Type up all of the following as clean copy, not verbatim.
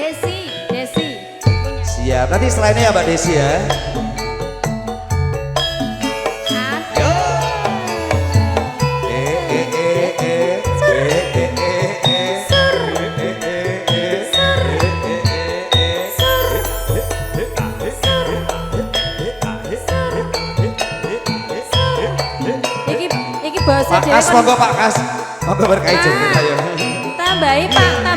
Desi. Siap. Nanti selainnya ya Mbak Desi ya. Pak Kas, monggo Pak Kas. Monggo berkait joget ayo. Tambahi Pak.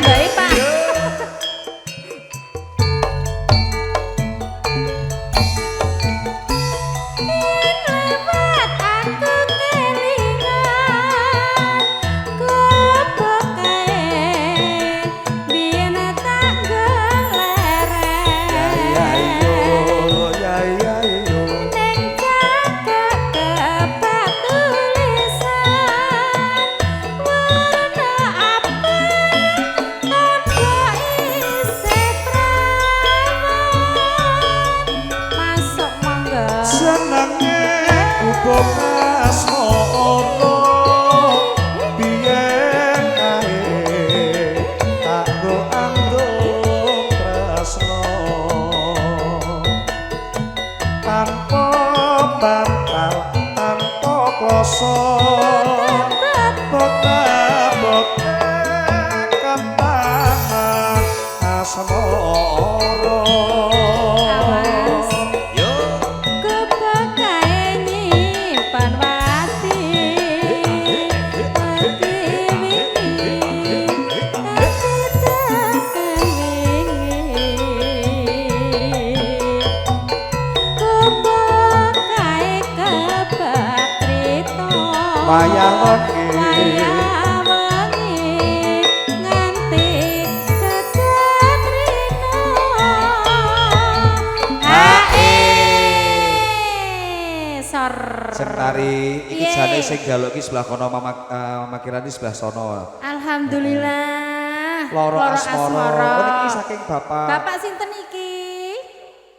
Tari iki jane sing galuk iki sebelah kono Mama Kirani sebelah sono. Alhamdulillah. Loro asmara. Oh niki saking Bapak. Bapak sinten iki?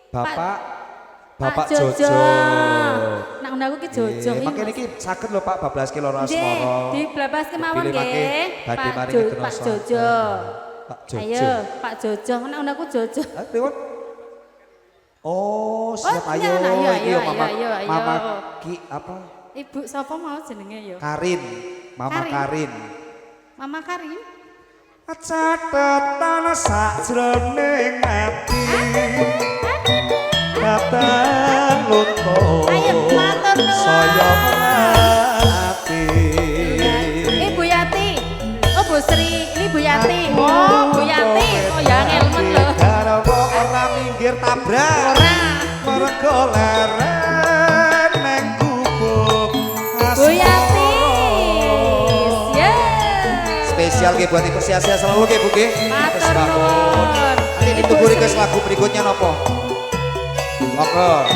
Bapak Jojo. Nak ngono aku ki Jojo iki. Mangke niki saged lho Pak bablaske loro asmara. Di bablaske mawon nggih. Pak Jojo. Ayo Pak Jojo, nak ngono aku Jojo. Oh, siap ayo. Mama Ki apa? Ibu sapa mau jenenge ya? Karin. Mama Karin. Mama Karin. Catetan sajroning ati. Datang luntur. Ayo matur nuwun. Saya ati. Ibu Yati. Oh, Bu Sri, ini Bu Yati. Oh, Bu Yati. Oh, ya ngelmen lho. Ora minggir tabrak. Ora. Mergo leren neng gubuk. Bu Yati. Ya. Spesial nggih buat Ibu sehat-sehat selalu nggih Bu nggih. Matur nuwun. Nanti ditunggu request lagu berikutnya nopo? Monggo.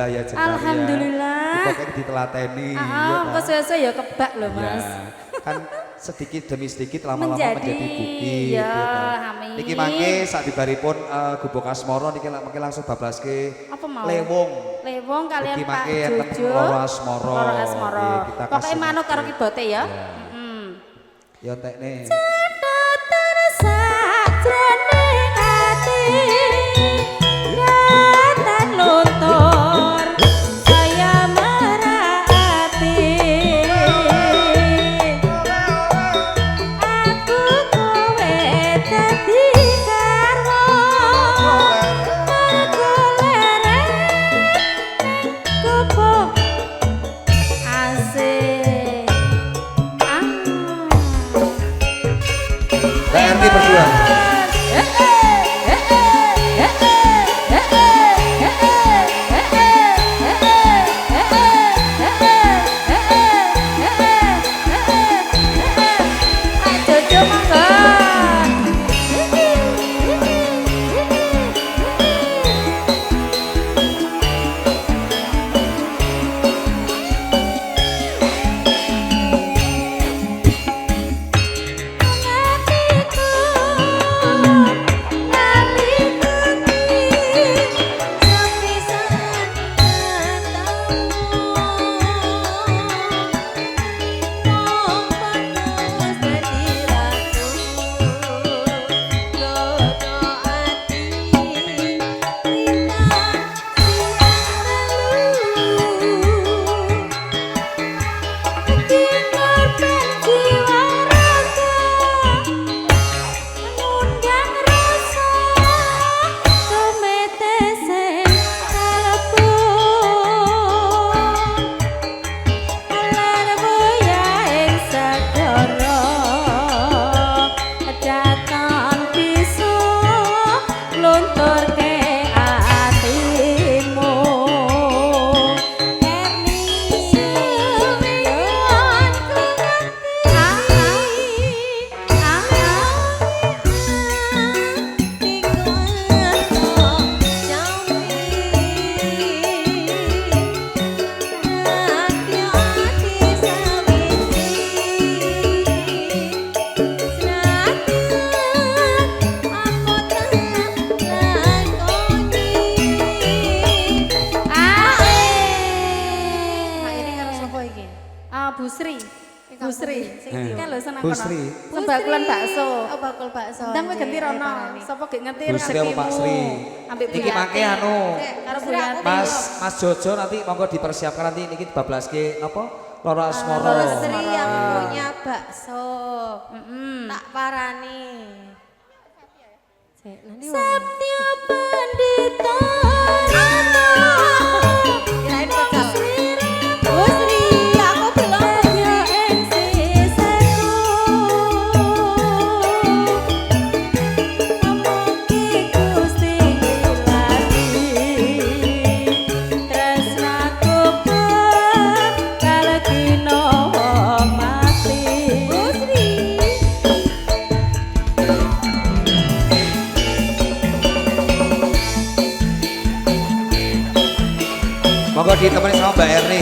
ya jeneng. Alhamdulillah. Pokoknya ditelateni. Engko suwe-suwe ya kebak lho Mas. Kan sedikit demi sedikit lama-lama menjadi bukit. Ya, amin. Niki mangke sak dibaripun Gubuk Asmara niki mangke langsung bablaske Apa mau? Lewung. Lewung kalian Niki Pak mangke Jojo. Loro Asmara. Loro Asmara. Nggih, kita Pokoke kasih manut karo mangke. kibote ya. Ya. Ya entekne. PRT berdua. Jojo monggo. Busri. Busri. Kan lho seneng kono. Busri. Sembakulan bakso. Oh, bakul bakso. Ndang kowe ganti rono. Sapa gek ngerti Busri apa Pak Sri? Ambek Niki mangke anu. karo Bu Yati. Mas Jojo nanti monggo dipersiapkan nanti niki bablaske napa? Loro Asmara. Bu Sri yang punya bakso. Tak parani. Satya Pandita. Kirain bakal. Bu Sri, aku bilang Ya ing sisaku. Amugi Gusti lagi. Tresnaku kalekina mati. Bu Sri. Monggo ditemani sama Mbak Erni.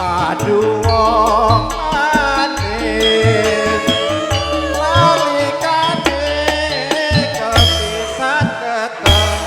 Aduh wong manis lalikane kepisan ketemu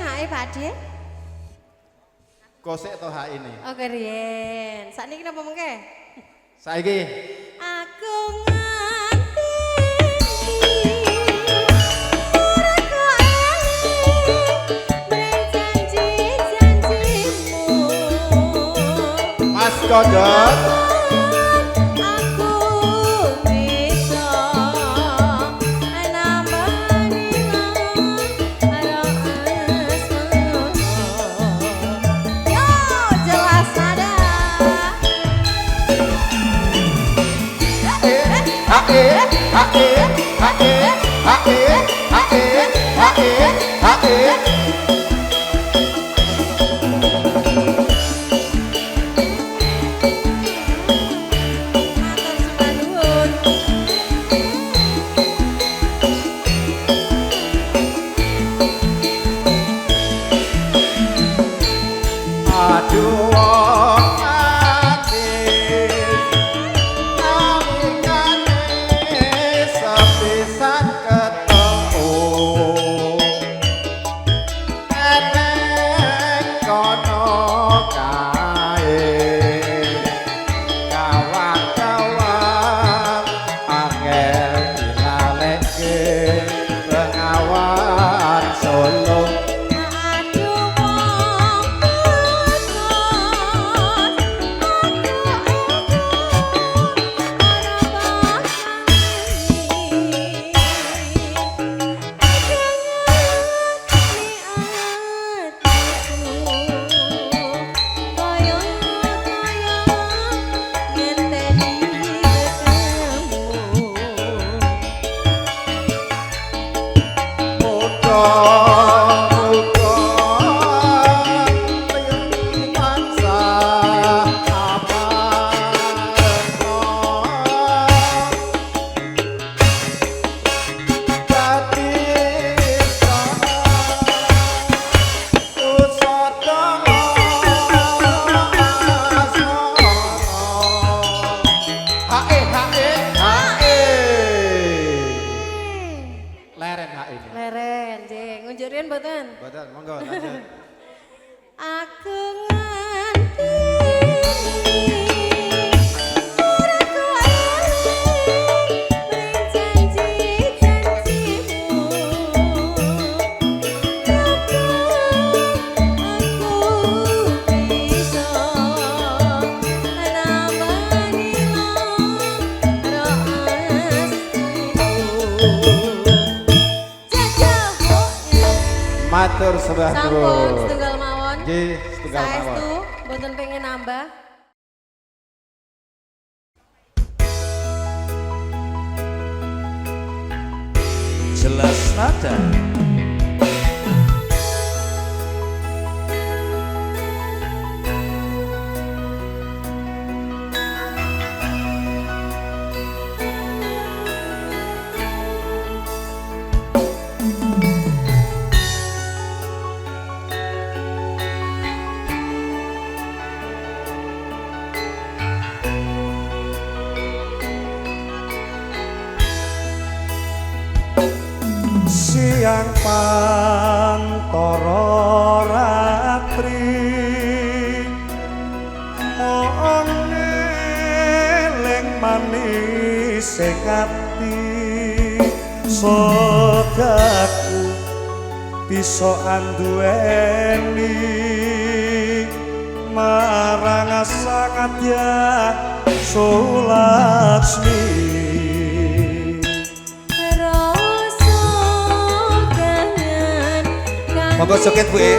Hae Pakde. Kosek to hak ini. Oke Rien. Sakniki napa mengke? Saiki Aku nganti ora kok janji-janjimu. Mas Kodot. Aku bisa nambani karo asmara. Yo jelas ada. Matur sembah nuwun. Aduh wong atis nalingane sepisan ketemu eneng kono kae kawan-kawan angel dilalekke bengawan Solo. Aduh wong putus, Leren hak ini. Leren, jeng. Ngunjuk riyen mboten? Badan, monggo lanjut. Aku nganti ora kueling janji-janjimu. Aku bisa nambani lara aslimu. Jajah Matur sembah sampun nuwun. setunggal mawon. Nggih, setunggal mawon. Saestu mboten pengen nambah. Jelas nada. Siang pantoro ratri moong eling manis sing ati sodaku bisa anduweni marang sangatya Sulaksmi. Monggo joget Bu E.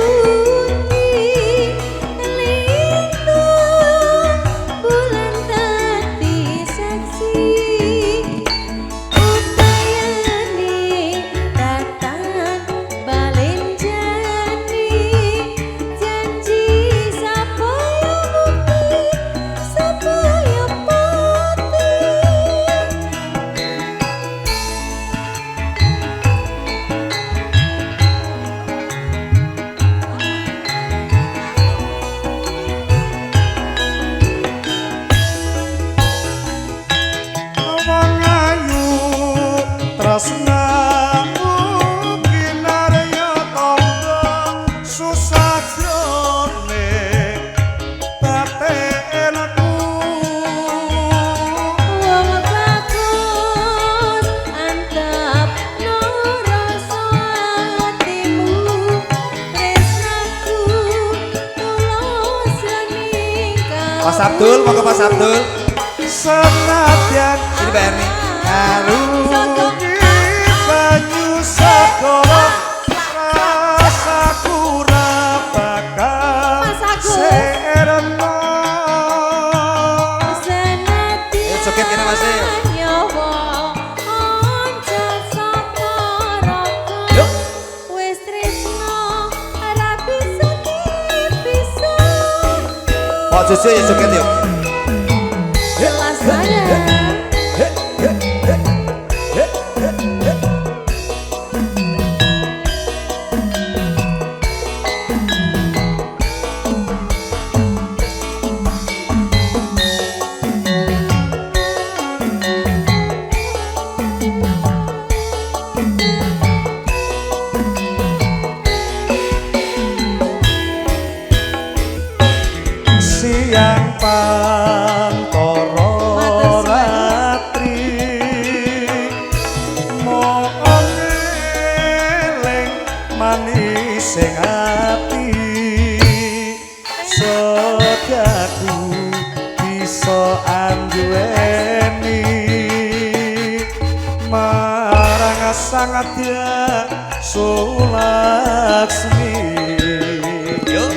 Mas Abdul, monggo Mas Abdul. Senadyan Ini Mbak Erni. ngarungi banyu segara rasaku ra bakal Mas Agus. serena. Ayo joget kene Mas. Yuk. Pak Jojo ya joget yuk. Siang pantoro ratri mohon eling manis sing ati sedaku bisa anduweni marang sangatya Sulaksmi. Yuk.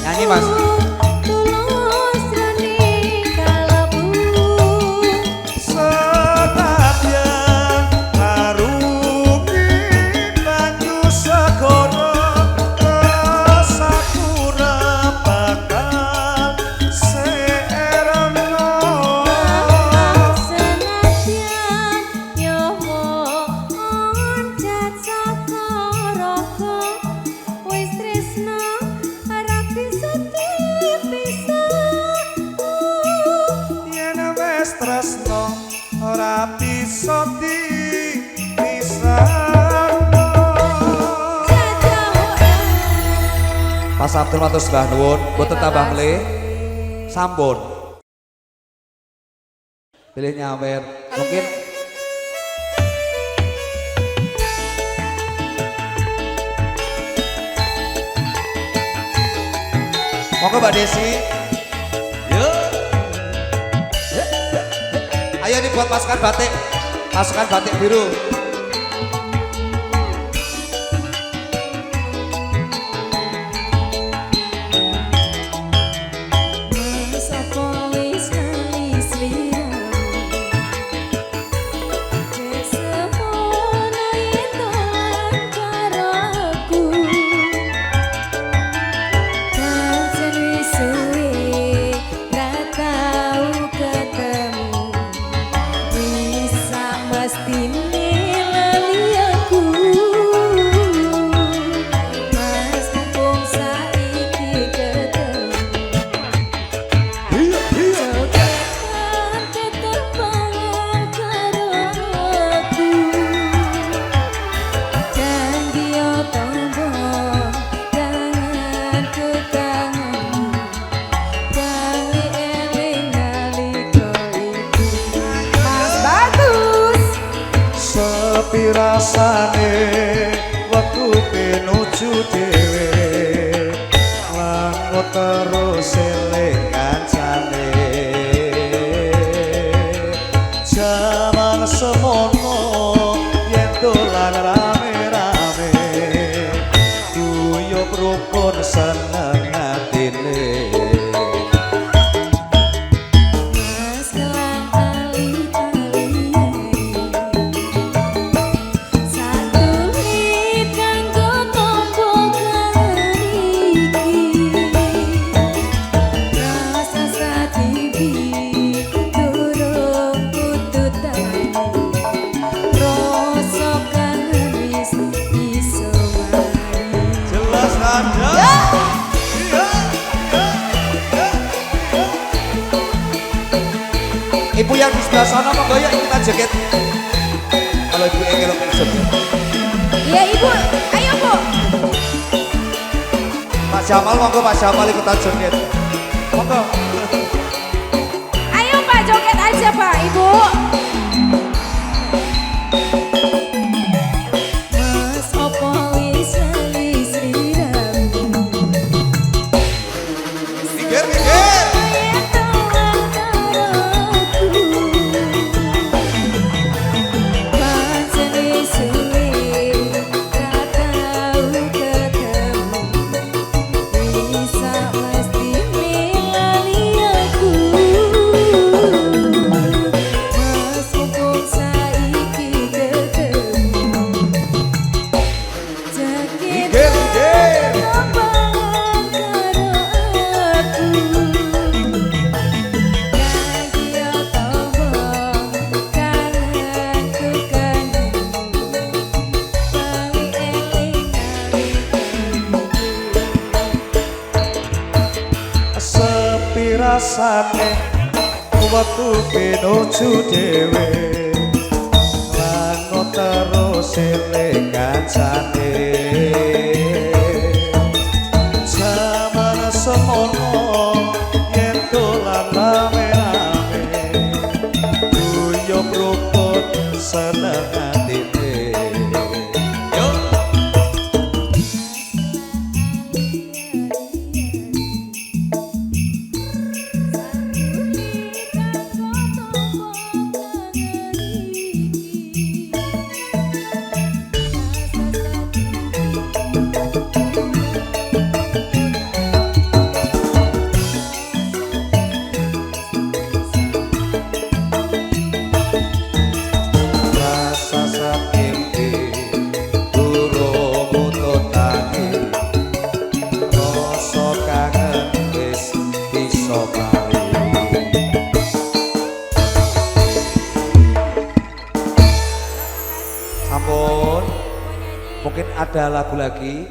Nyanyi Mas. Senadyan ngarungi banyu segara rasaku ra bakal serena. Yen wis tresno ora bisa dipisahno. Mas Abdul matur sembah nuwun, mboten tambah melih. Sampun. Pilih nyawer. Mungkin monggo Mbak Desi. Yuk. Ayo nih buat pasukan batik biru. Pirasane wektu pinuju dhewe lan terus eling kancane jaman semono yen dolan rame-rame sebelah sana monggo ya kita joget. Kalau ibu engelok joget. Iya ibu, ayo bu. Pak Jamal monggo Pak Jamal ikutan joget. Monggo. Ayo pak joget aja pak ibu. Mas opo wis lali sliramu. Minggir minggir. Rasane waktu pinuju dhewe lan terus eling kancane zaman semono yen dolan rame-rame guyub rukun seneng atine yo Ampun, mungkin ada lagu lagi.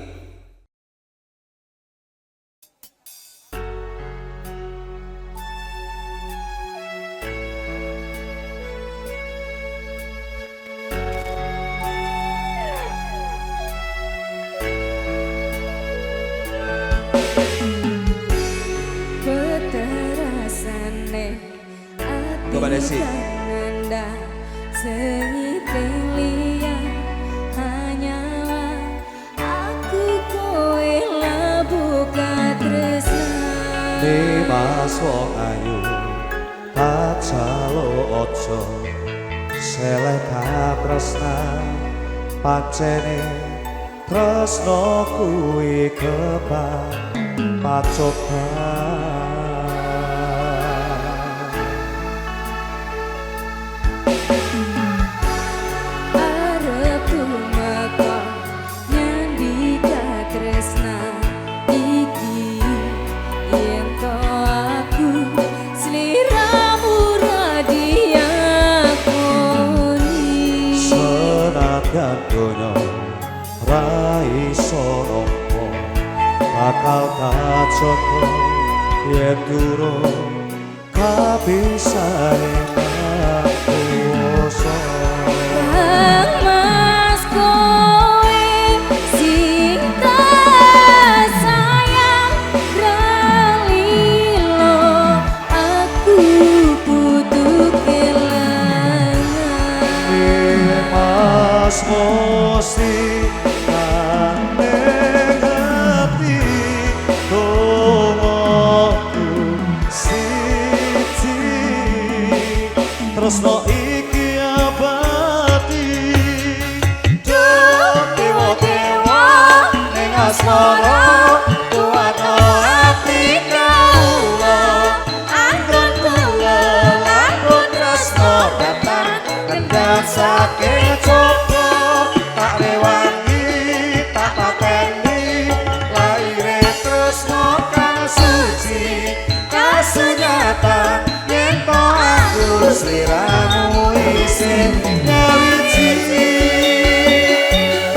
Coba Desi. Mas wong ayu ajalo ojo selek tresna pancene tresno kuwi kebak pacoban donya ra iso nampa bakal kacoko yen durung kabisane kuwasa Mas kowe sing tak sayang ralilo aku butuh kelangan Mas mesti kangen hati dongoku siji tresno iki abadi dewa-dewa ning asmara kuwatno ati kawula anggon kula lamun tresno datang kendang sakit coba tak rewangi tak pateni laire tresno kang suci kasunyatan yen to aku sliramu isin nyawiji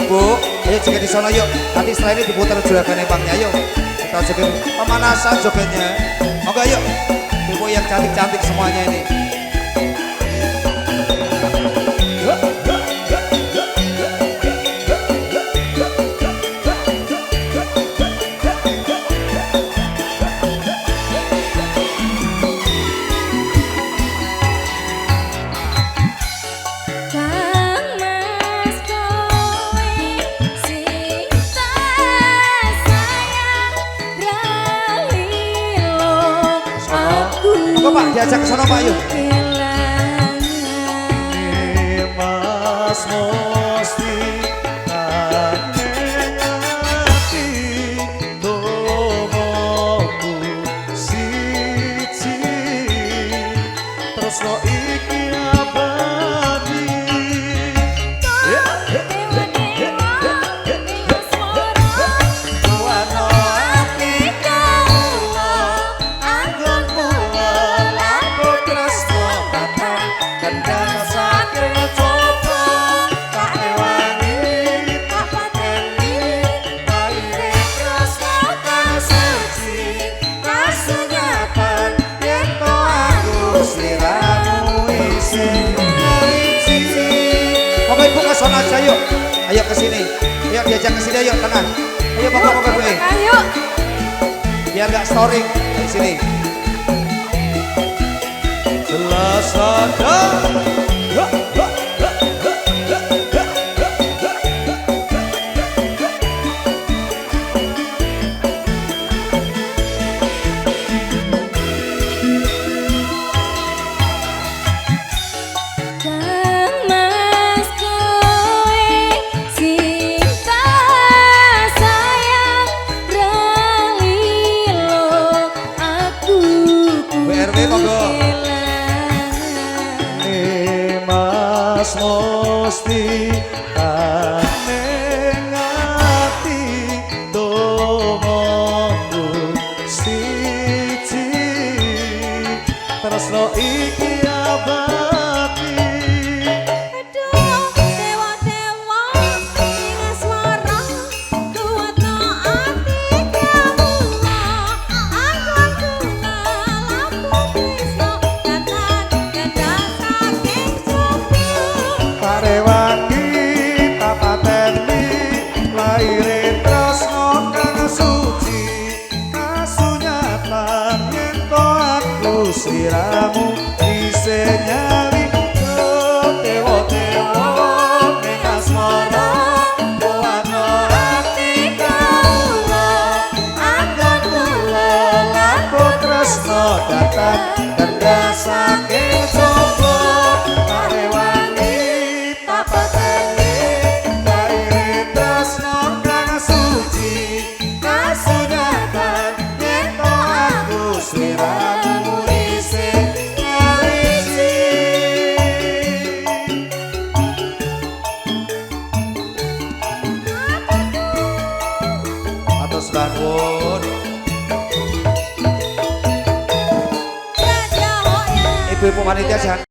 Bu, ayo joget di sana yuk. Nanti setelah ini diputar juragan empangnya yuk. Kita joget pemanasan jogetnya. Monggo yuk. Ibu yang cantik-cantik semuanya ini. diajak ke sana Pak yuk. Mas Musti kangen ati dongoku siji tresno iki abadi Tuwano ati kawula anggon kula lampun tresno datang kendang saking coba tak rewangi tak pateni laire tresno kang suci kasunyatan yen to aku sliramu isih ngawiji. Pokoknya ibu ke sana aja yuk. Ayo ke sini. Ayo diajak ke sini ayo tengah. Ayo pokoknya Bu. Ayo. Biar nggak storing di sini. Jelas ada Mas kowe sing tak sayang relilo aku BRW monggo. Mas Musti kangen ati dongoku siji tresno iki abadi Aduh, dewa-dewa ing asmara kuwatno ati kawula anggon kula lampun tresno datang kendang saking coba parewangi tak pateni laire tresno kang suci kasunyatan yen to aku sliramu isih nyawi dewa-dewa ning asmara tuwano ati kawula anggon kula lampun tresno datang kendang saking coba parewangi tak pateni laire tresno kang suci kasunyatan yen to aku sliramu isih ngawiji. Atau Mbah Nuwun. Ibu-ibu panitia jangan.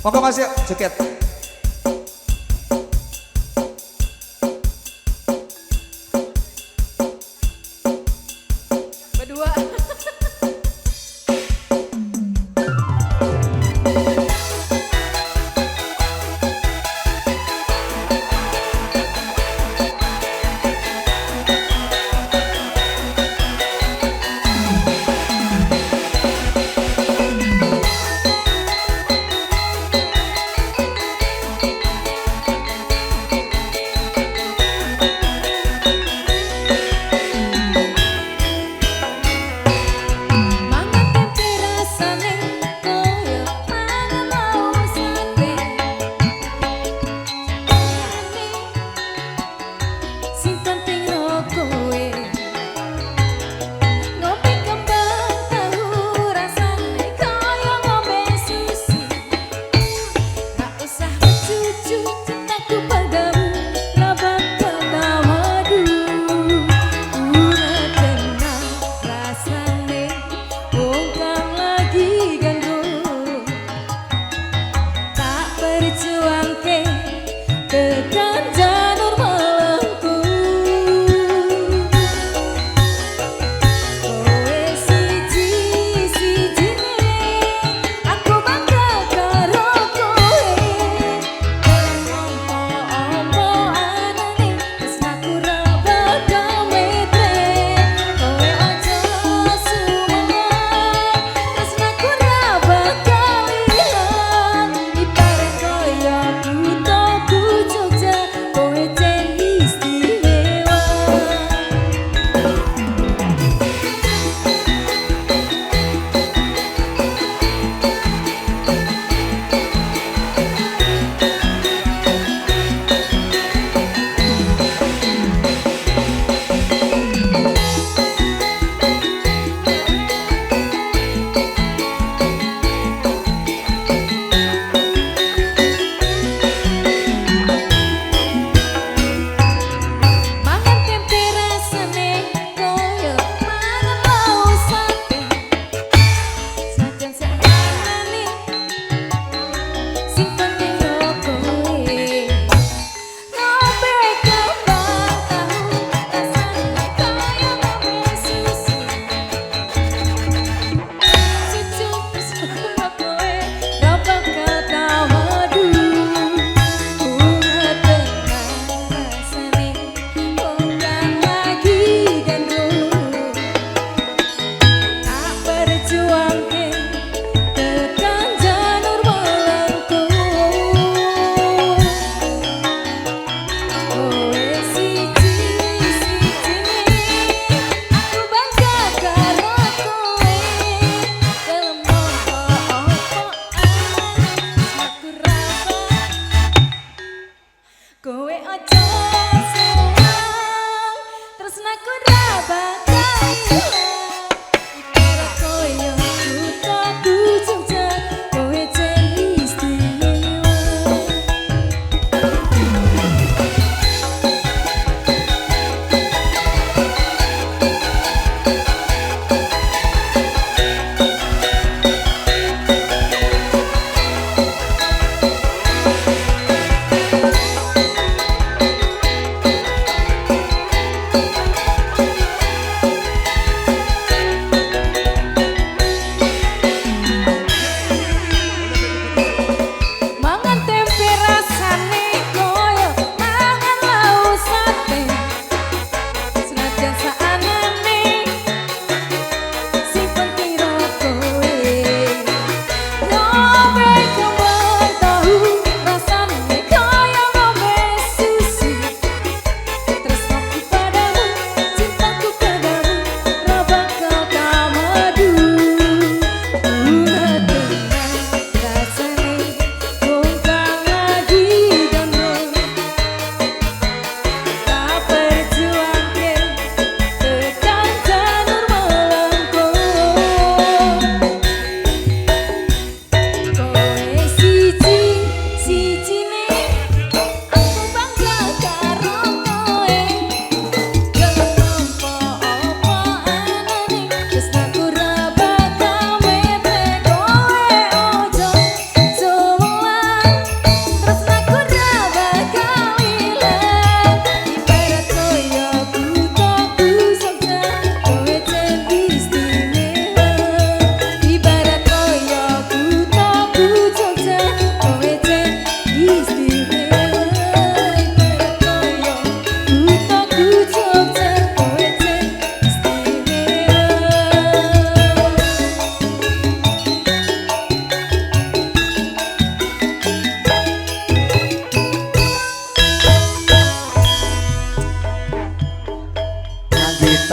Monggo Mas ya, joget. Berdua.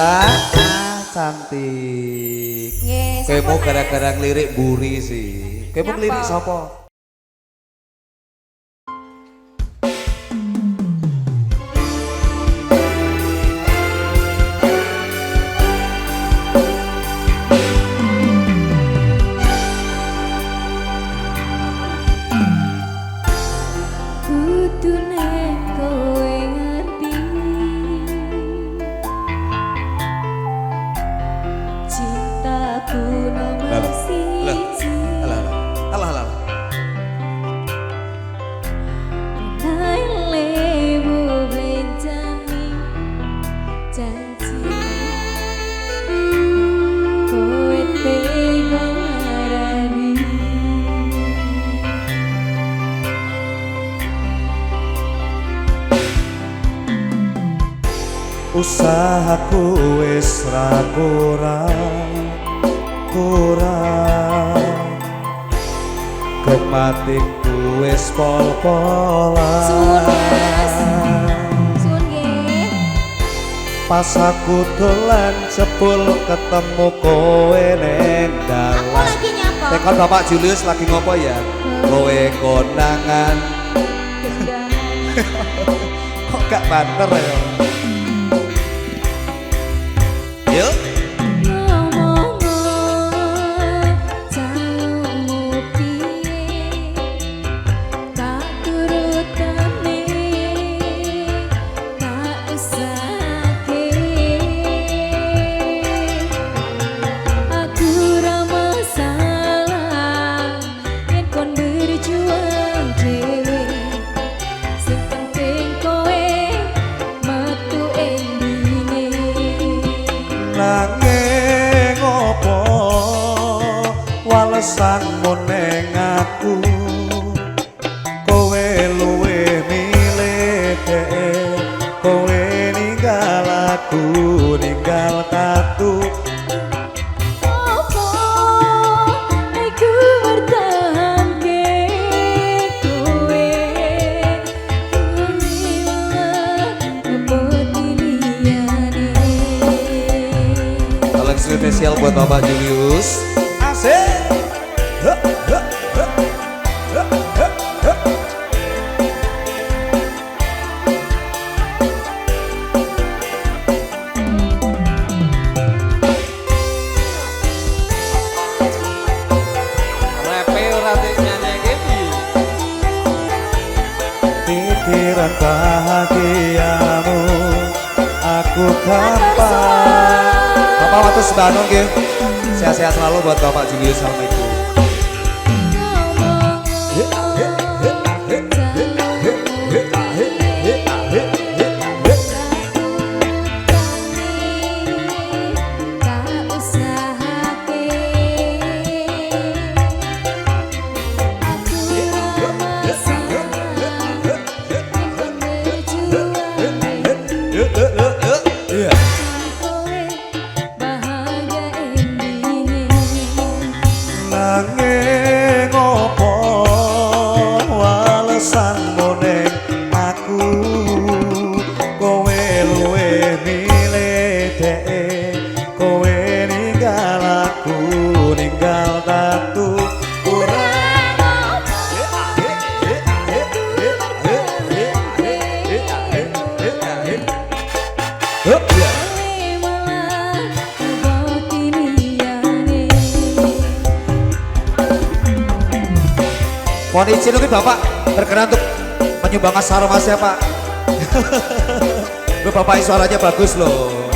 Rita cantik. Nggih, Kayak mau sampun, gara-gara ngelirik buri sih. Kayak mau ngelirik Napa? siapa? Kudune kowe ngerti cintaku nomor siji Alah. Nai lebu belenjani janji kowe tega ngarani Usahaku wis ra kurang Gematiku wis pol-polan Sun nggih Pas aku dolan cepul ketemu kowe ning Aku dalan lagi nyapa. Tekon Bapak Julius lagi ngopo ya? Kowe konangan. Kok gak banter ya? Yuk. Nanging opo walesanmu ning aku kowe luwih milih dhek kowe ninggal aku ninggal tatu Spesial buat Bapak Julius. asik Repe ora nyanyeke piye? pikiran bahagiamu aku gampang Bapak Watus Bandung nggih. Sehat-sehat selalu buat Bapak Julius. Assalamualaikum. nanging opo walesanmu ning aku kowe luwih milih dhek kowe ninggal aku ninggal tatu Mohon izin mungkin Bapak berkenan untuk menyumbangkan sarung-sarung Pak. Lu Bapak suaranya bagus loh.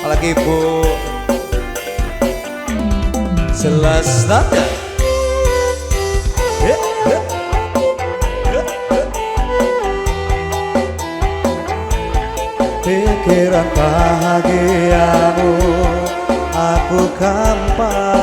Apalagi Ibu. Jelas nada. pikiran bahagiamu aku gampang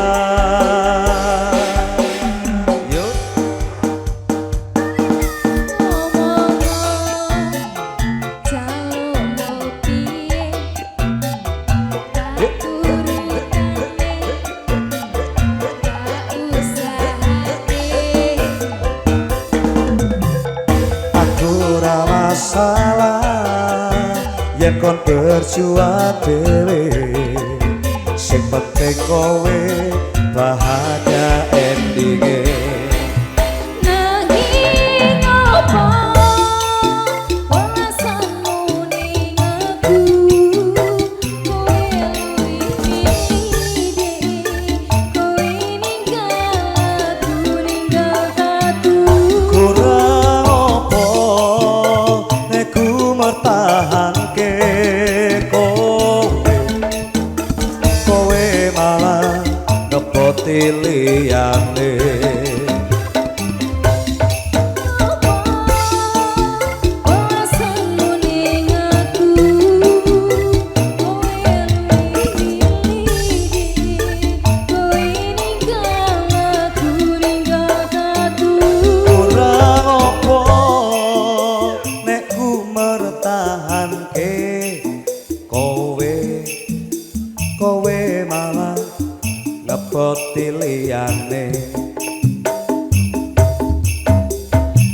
yen kon berjuang dhewe sing penting kowe bahagia endinge nanging apa alasanmu ning aku kowe ninggal aku kurang apa nek ku mertahanke kowe malah ngepoti liyane kurang apa nek ku mertahanke kowe malah ngepoti liyane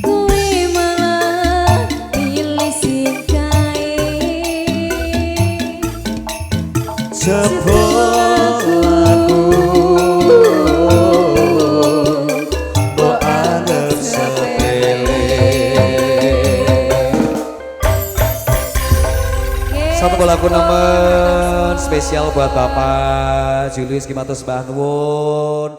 kowe malah pilih sing kae jebul aku mbok anggap sepele Satu lagu nemen spesial buat Bapak Julius Kimatus Mbah Nuwun.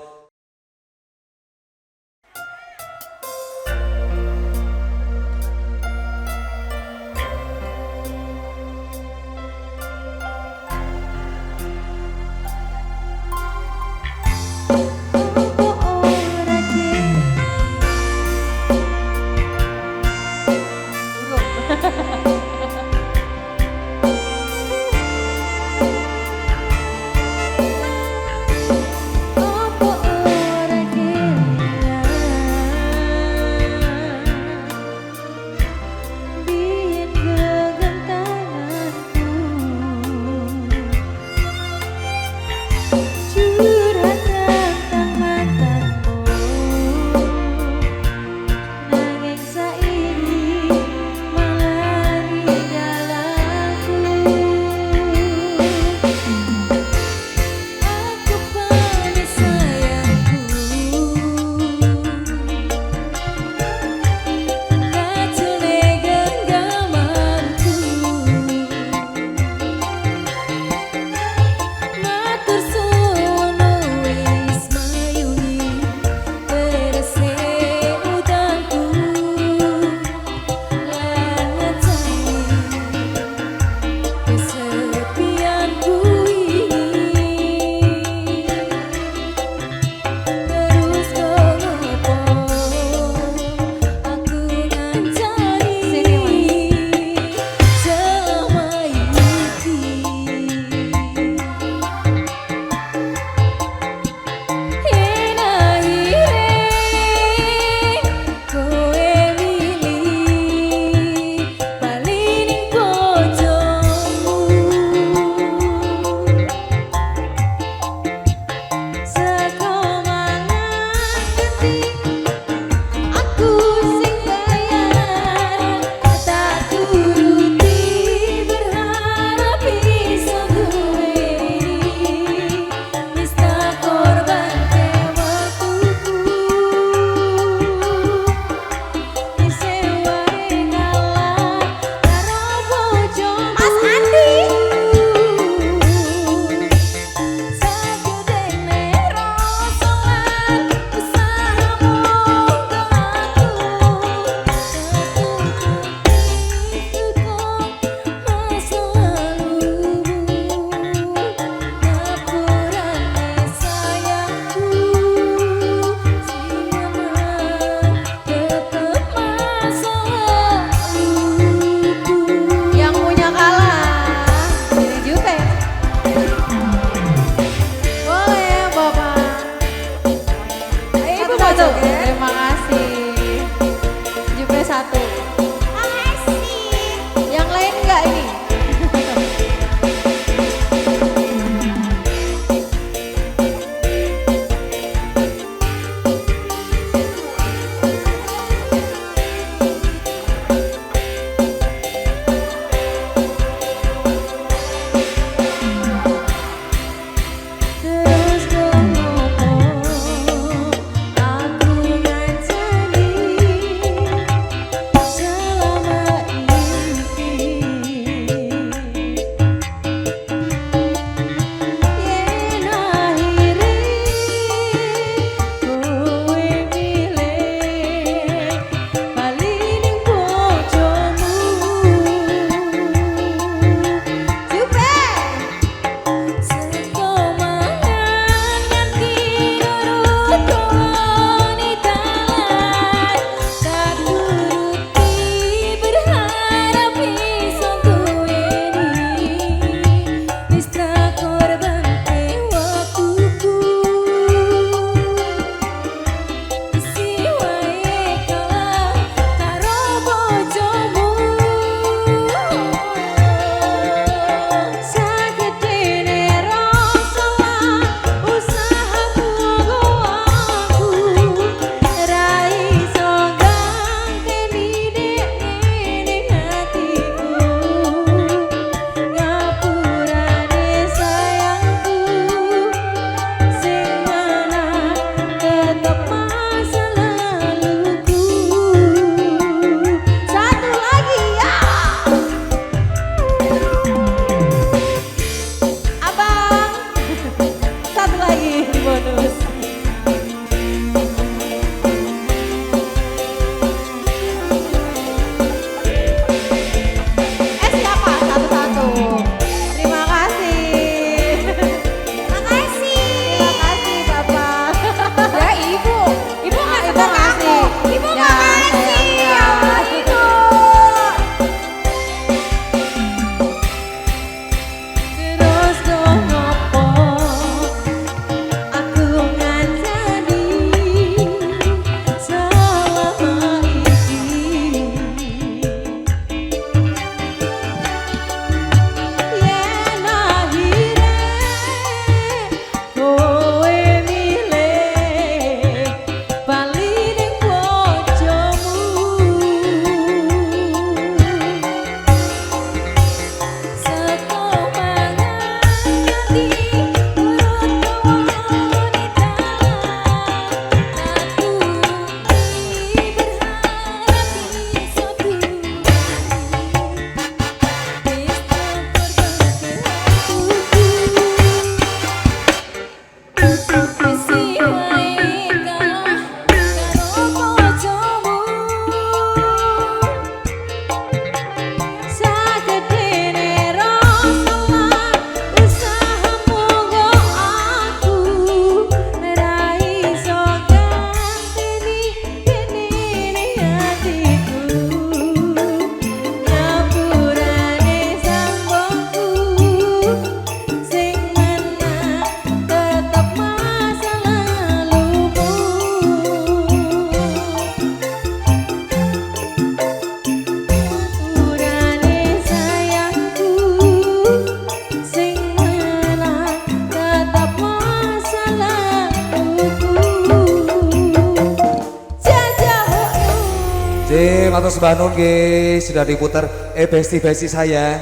matur sembah nuwun nggih sudah diputar besti saya.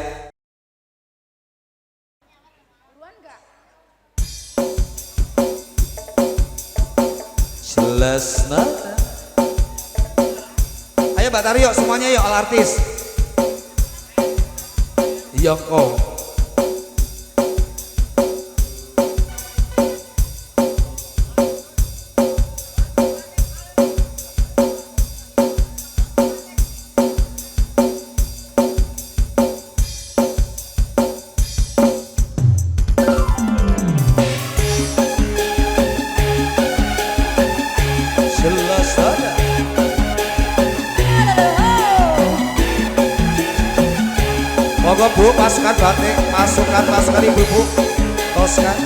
Jelas nada. Ayo Mbak Tari yuk semuanya yuk all artis. Yongko. Jelas ada. Moga Bu pasukan batik, pasukan ibu-ibu, toskan.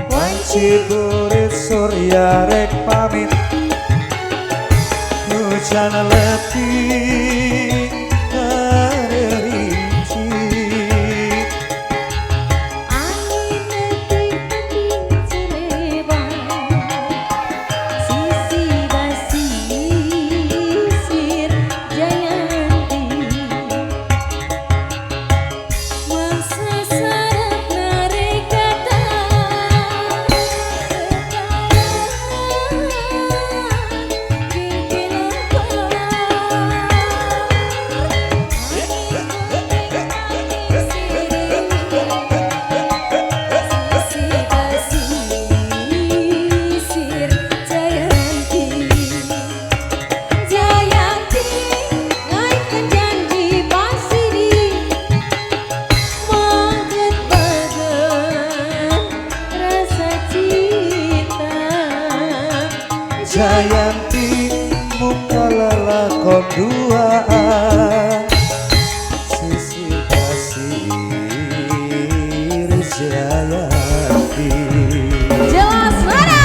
Wanci burit surya rek pamit, hujan letih ngerinci. Angin detik-detik celebang, sisi basi sir Jayanti. Mangsa sarap narik kata Jayanti muka lelakon duaan, sisi kasih Jayanti. jelas mana?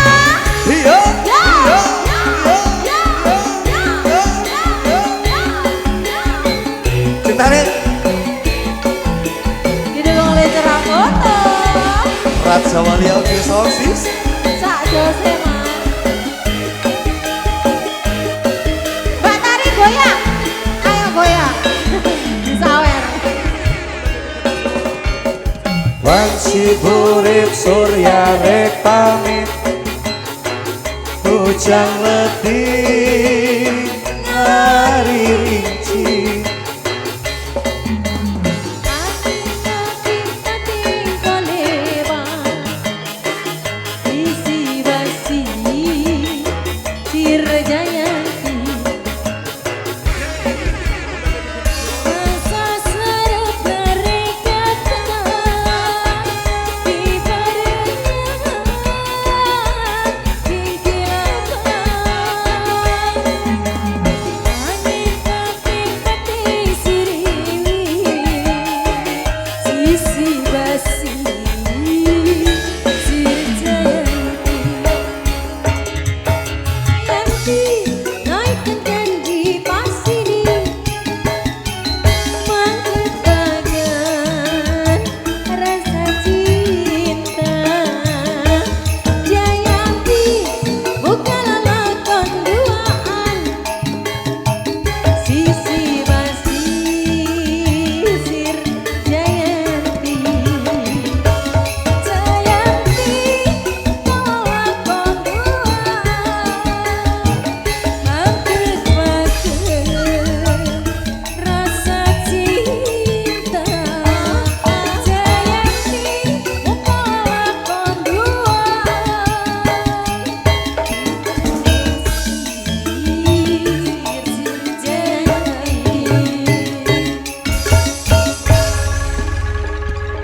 Iya, ditarik Didukung oleh cerah foto Raja Wali Audio Sosis. Cak Jose Mas. Mbak Tari goyang, ayo goyang. Sawer. Wanci burit surya rek pamit, hujan letih ngari rinci.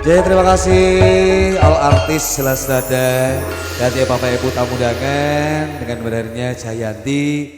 Jadi terima kasih all artis Jelas Nada dan ya Bapak Ibu tamu undangan dengan benernya Jayanti.